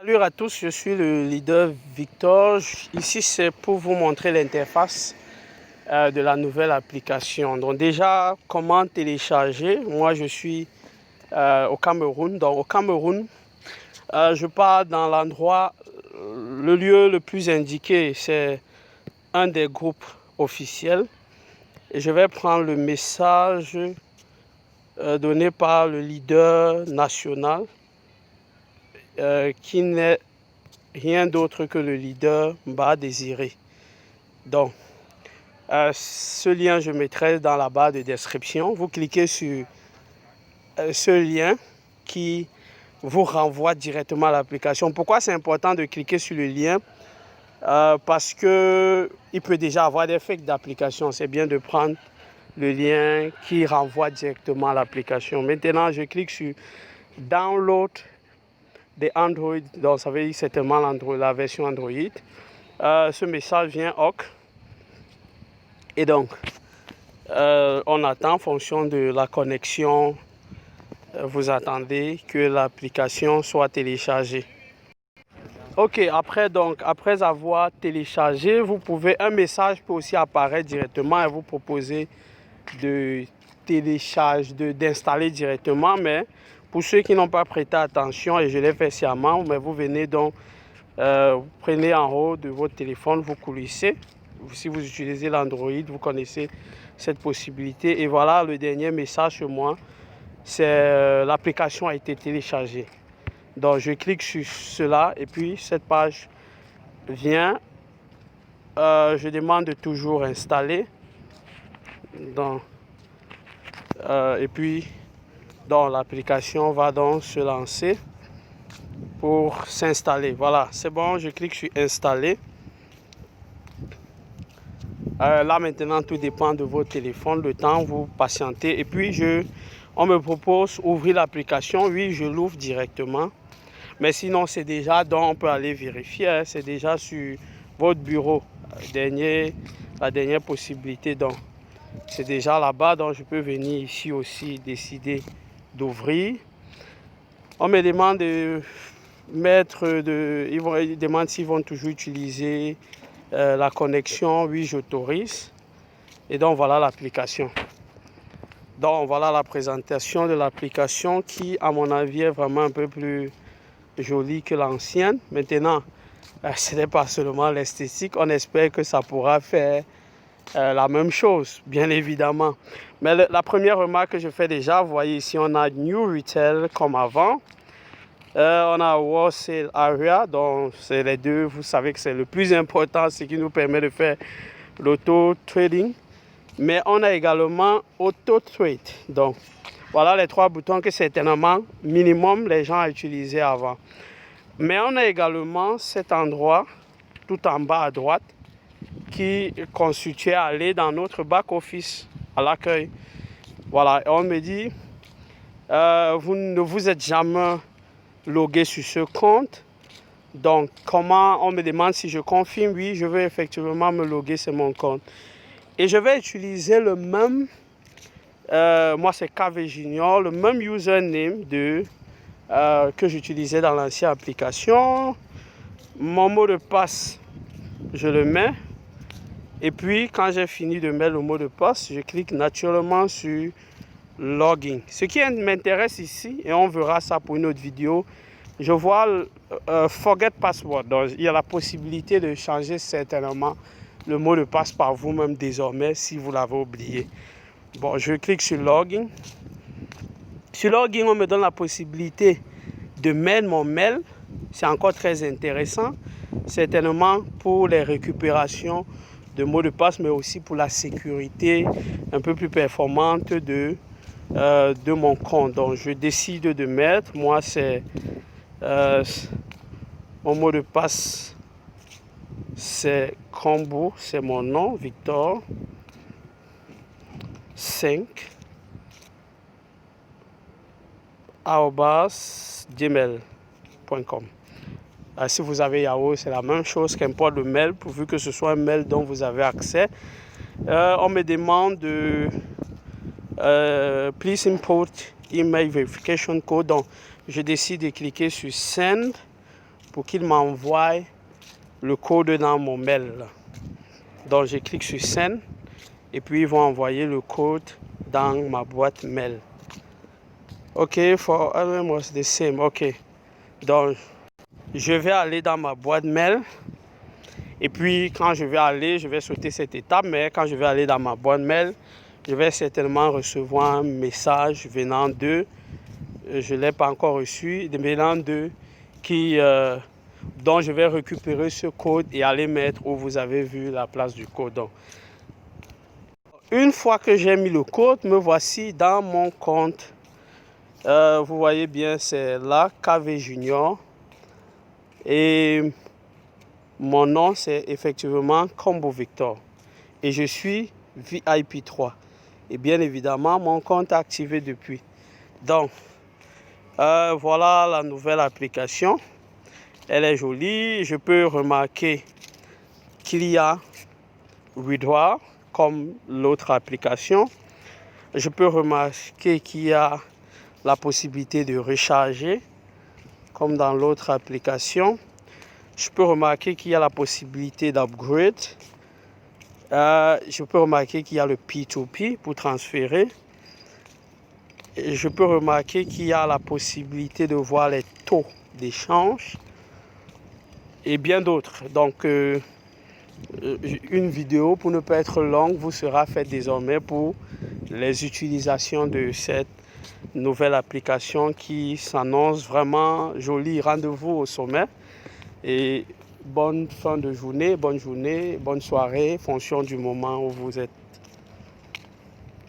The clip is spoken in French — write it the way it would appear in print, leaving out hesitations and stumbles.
Salut à tous, je suis le leader Victor. Ici, c'est pour vous montrer l'interface de la nouvelle application. Donc déjà, comment télécharger? Moi, je suis au Cameroun. Donc au Cameroun, je pars dans l'endroit, le lieu le plus indiqué, c'est un des groupes officiels. Et je vais prendre le message donné par le leader national qui n'est rien d'autre que le leader Mba Désiré. Donc, ce lien, je mettrai dans la barre de description. Vous cliquez sur ce lien qui vous renvoie directement à l'application. Pourquoi c'est important de cliquer sur le lien? Parce qu'il peut déjà avoir des fakes d'application. C'est bien de prendre le lien qui renvoie directement à l'application. Maintenant, je clique sur Download des Android. Donc, ça veut dire certainement la version Android. Ce message vient OK. Et donc, on attend en fonction de la connexion. Vous attendez que l'application soit téléchargée. Ok, après avoir téléchargé, un message peut aussi apparaître directement et vous proposer de d'installer directement. Mais pour ceux qui n'ont pas prêté attention, et je l'ai fait sciemment, mais vous venez donc, vous prenez en haut de votre téléphone, vous coulissez. Si vous utilisez l'Android, vous connaissez cette possibilité. Et voilà le dernier message chez moi, c'est l'application a été téléchargée. Donc je clique sur cela et puis cette page vient. Je demande de toujours installer. Donc, et puis l'application va donc se lancer pour s'installer. Voilà, c'est bon, je clique sur installer. Là maintenant, tout dépend de votre téléphone, le temps vous patientez. Et puis on me propose ouvrir l'application. Oui, je l'ouvre directement. Mais sinon, c'est déjà, donc on peut aller vérifier, hein, c'est déjà sur votre bureau. La dernière possibilité, donc c'est déjà là-bas, donc je peux venir ici aussi décider d'ouvrir. On me demande de ils demandent s'ils vont toujours utiliser la connexion. Oui, j'autorise. Et donc voilà l'application. Donc voilà la présentation de l'application qui, à mon avis, est vraiment un peu plus jolie que l'ancienne. Maintenant, ce n'est pas seulement l'esthétique. On espère que ça pourra faire la même chose, bien évidemment. Mais la première remarque que je fais déjà, vous voyez ici, on a New Retail comme avant. On a Wholesale Area, donc c'est les deux. Vous savez que c'est le plus important, ce qui nous permet de faire l'auto-trading. Mais on a également Auto-Trade. Donc, voilà les trois boutons que certainement, minimum, les gens utilisaient avant. Mais on a également cet endroit, tout en bas à droite, qui constituait à aller dans notre back-office, à l'accueil. Voilà, et on me dit, vous ne vous êtes jamais logué sur ce compte. Donc, on me demande si je confirme, oui, je vais effectivement me loguer sur mon compte. Et je vais utiliser le même, moi c'est KV Junior, le même username que j'utilisais dans l'ancienne application. Mon mot de passe, je le mets. Et puis, quand j'ai fini de mettre le mot de passe, je clique naturellement sur Login. Ce qui m'intéresse ici, et on verra ça pour une autre vidéo, je vois Forget Password. Donc, il y a la possibilité de changer certainement le mot de passe par vous-même désormais si vous l'avez oublié. Bon, je clique sur Login. Sur Login, on me donne la possibilité de mettre mon mail. C'est encore très intéressant, certainement pour les récupérations de mots de passe, mais aussi pour la sécurité un peu plus performante de mon compte. Donc, je décide de mettre, moi, c'est mon mot de passe, c'est Combo, c'est mon nom, Victor 5 @gmail.com. Si vous avez Yahoo, c'est la même chose, qu'importe le mail, pourvu que ce soit un mail dont vous avez accès. On me demande de please import email verification code. Donc, je décide de cliquer sur Send pour qu'il m'envoie le code dans mon mail. Donc je clique sur Send et puis ils vont envoyer le code dans ma boîte mail. Ok, for everyone was the same. Ok, donc je vais aller dans ma boîte mail. Et puis quand je vais aller, je vais sauter cette étape, mais quand je vais aller dans ma boîte mail, je vais certainement recevoir un message venant d'eux. Je ne l'ai pas encore reçu, venant d'eux dont je vais récupérer ce code et aller mettre où vous avez vu la place du code. Donc, une fois que j'ai mis le code, me voici dans mon compte. Vous voyez bien, c'est là, KV Junior. Et mon nom, c'est effectivement Combo Victor. Et je suis VIP 3. Et bien évidemment, mon compte est activé depuis. Donc, voilà la nouvelle application. Elle est jolie. Je peux remarquer qu'il y a Withdraw comme l'autre application. Je peux remarquer qu'il y a la possibilité de recharger comme dans l'autre application. Je peux remarquer qu'il y a la possibilité d'upgrade. Je peux remarquer qu'il y a le P2P pour transférer. Et je peux remarquer qu'il y a la possibilité de voir les taux d'échange et bien d'autres. Donc, une vidéo, pour ne pas être longue, vous sera faite désormais pour les utilisations de cette nouvelle application qui s'annonce vraiment jolie. Rendez-vous au sommet et bonne fin de journée, bonne soirée, en fonction du moment où vous êtes.